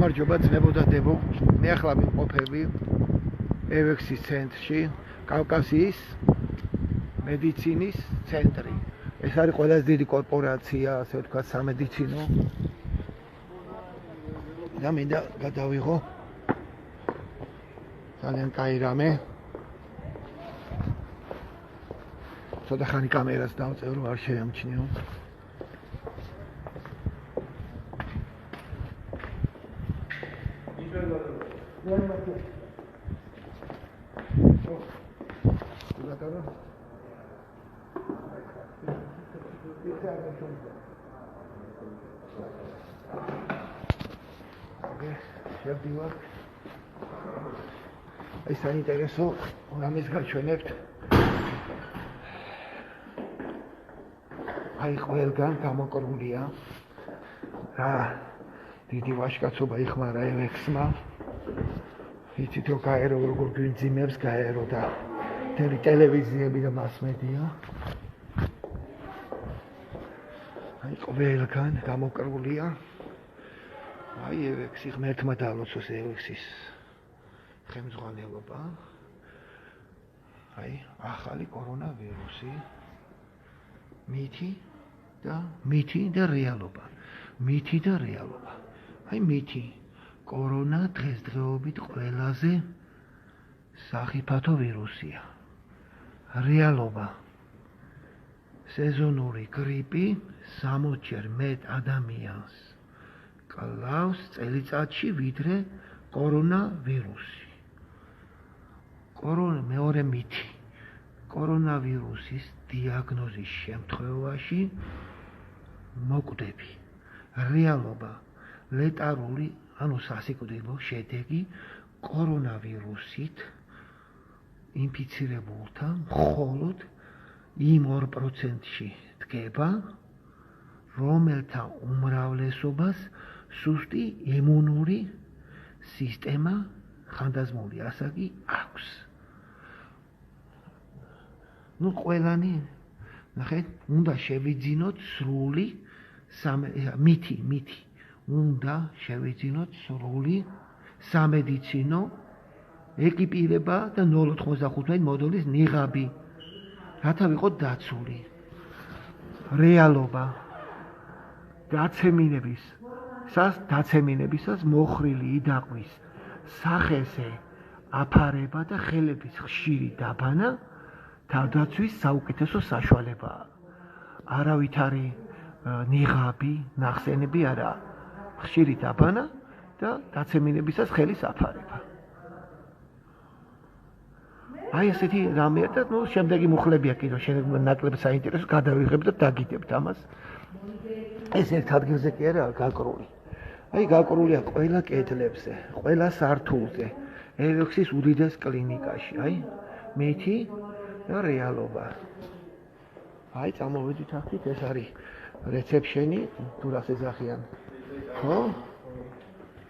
გამარჯობა ძმებო და დებო. მე ახლა ვიმყოფები EVEX-ის ცენტრში, კავკასიის მედიცინის ცენტრი. ეს არის ყველაზე დიდი კორპორაცია, ასე ვთქვათ, სამედიცინო. და მინდა გადავიღო ძალიან კაი რამე. ცოტა ხანი კამერას დავწევ, რომ არ შეამჩნიო. შევდივარ. აი საინტერესო რამეს გაჩვენებთ. აი ყველგან გამოკრულია რა დიდი ვაჟკაცობა იხმარა EVEX-მა. იცით რომ გაერო როგორ გვიმძიმებს გაერო და ტელევიზიები და მასმედია. აი ყველგან გამოკრულია. აი EVEX-ი ღმერთმა დაალოცოს EVEX-ის ხელმძღვანელობა. აი ახალი კორონავირუსი მითი და რეალობა. მითი და რეალობა. აი მითი კორონა დღესდღეობით ყველაზე სახიფათო ვირუსია. რეალობა სეზონური გრიპი 60-ჯერ მეტ ადამიანს კლავს წელიწადში ვიდრე კორონავირუსი. მეორე მითი კორონავირუსის დიაგნოზის შემთხვევაში მოკვდები. რეალობა ლეტარული, ანუ სასიკვდილო შედეგი კორონავირუსით ინფიცირებულთა მხოლოდ იმ 2%-ში დგება, რომელთა უმრავლესობას სუსტი იმუნური სისტემა ხანდაზმული ასაკი აქვს. ყველანი ნახეთ, უნდა შევიძინოთ სრული მითი უნდა შევიძინოთ სრული სამედიცინო ეკიპირება და 0.95 მოდულის ნიღაბი, რათა ვიყოთ დაცული. რეალობა დაცემინებისას მოხრილი იდაყვის სახეზე აფარება და ხელების ხშირი დაბანა თავდაცვის საუკეთესო საშუალებაა. არავითარი ნიღაბი, ნახსენები არა, ხშირი დაბანა და დაცემინებისას ხელის აფარება. აი ესეთი რამეა და შემდეგი მუხლებია კიდევ ნაკლებ საინტერესო გადავიღებ და დაგიდებთ ამას. ეს ერთ ადგილზე კი არა გაკრული. აი გაკრულია ყველა კედლებზე, ყველა სართულზე, EVEX-ის უდიდეს კლინიკაში. აი მითი და რეალობა. აი წამოვედით ახლა ეს არის რეცეპშენი, თუ რას ეძახიან. ხო?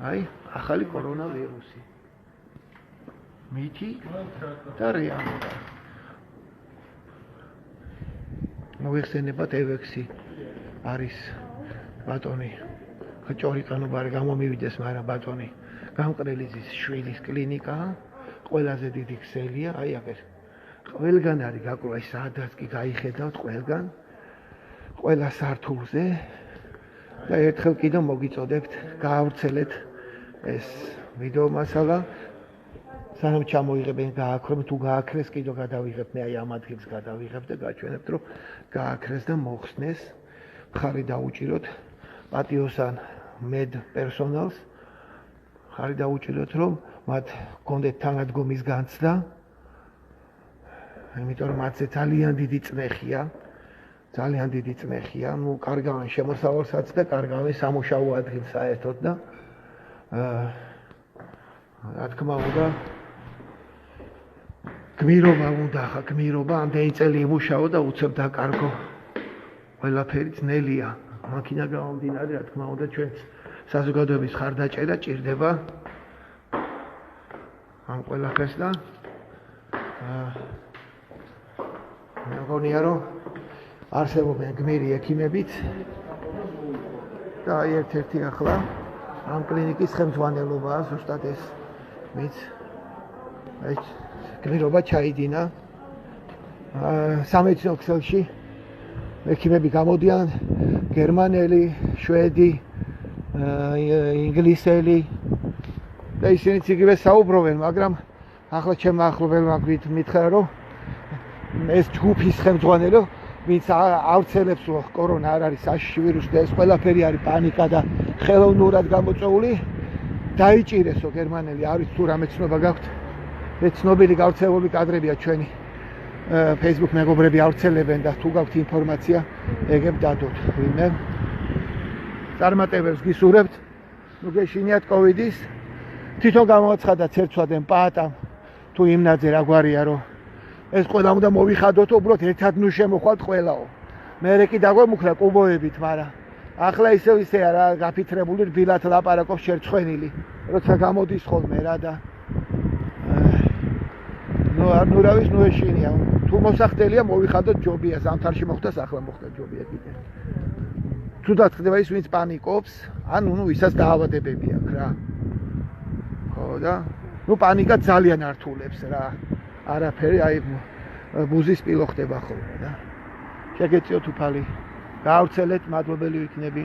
აი ახალი კორონავირუსი. მითი და რეალობა. მოიხსენებათ EVEX-ი არის ბატონი ხჭორიყანობარი გამომივიდეს, მაგრამ ბატონი გამყრელიძის შვილის კლინიკა ყველაზე დიდი ქსელია. აი აქ ყველგან არის გაკრული, სადაც კი გაიხედავთ ყველგან, ყველა სართულზე და ერთხელ კიდევ მოგიწოდებთ გაავრცელეთ ეს ვიდეო მასალა. სანამ ჩამოიღებენ გააქრემ, თუ გააქრეს კიდევ გადავიღებ, მე აი ამ ადგილს გადავიღებ და გაჩვენებთ, რომ გააქრეს და მოხსნეს. მხარი დაუჭიროთ პატიოსან მედ პერსონალს, მხარი დაუჭიროთ, რომ მათ გქონდეთ თანადგომის განცდა, იმიტომ რომ მათზე ძალიან დიდი წნეხია, კარგავენ შემოსავალსაც და კარგავენ სამუშაო ადგილს საერთოდ და რა თქმა უნდა გმირობა ამდენი წელი იმუშაო და უცებ დაკარგო. ყველაფერი ძნელია. მაქინა გამომდინარე, რა თქმა უნდა, ჩვენც საზოგადოების ხარდაჭერა ჭირდება ამ ყველაფერს და მე მგონია, რომ არსებობენ გმირი ექიმებიც და აი ერთ-ერთი ახლა ამ კლინიკის ხელმძღვანელობაა ზუსტად ეს მეც გმირობა ჩაიდინა სამედიცინო ქსელში ექიმები გამოდიან გერმანელი, შვედი, ინგლისელი და ისინიც იგივე საუბრობენ, მაგრამ ახლა ჩემ ახლობელმა მითხრა რომ ეს ჯგუფის ხელმძღვანელო ვინც ავრცელებს რომ კორონა არ არის საშიში ვირუსი და ეს ყველაფერი არის პანიკა და ხელოვნურად გამოწვეული დაიჭირესო გერმანელი არის თუ რამე ცნობა გაქვთ ეს ცნობილი გავრცელებული კადრებია ჩვენი Facebook მეგობრები ავრცელებენ და თუ გაქვთ ინფორმაცია ეგებ დადოთ ვინმე წარმატებებს გისურვებთ ნუ გეშინიათ კოვიდის თვითონ გამოაცხადა ცერცვადენ პაატამ თუ იმნაძე რა გვარია რომ ეს ყველა უნდა მოვიხადოთ უბრალოდ ერთად ნუ შემოხვალთ ყველაო მე კი დაგვემუქრა კუბოებით მაგრამ ახლა ისევ ისეა რა გაფიქრებული რბილად ლაპარაკობს შერცხვენილი როცა გამოდის ხოლმე რა და ნუ რავის ნუ ეშინია თუ მოსახდელია მოვიხადოთ ჯობია ზამთარში მოხდას ახლა მოხდა ჯობია კიდე თუ დათქდება ის ვინც პანიკობს ანუ ნუ ისაც დაავადებები აქვს რა ხო და ნუ პანიკა ძალიან ართულებს რა არაფერი აი ბუზის პილო ხდება ხოლმე და შეგეწიოთ უფალი გაავრცელეთ მადლობელი ვიქნები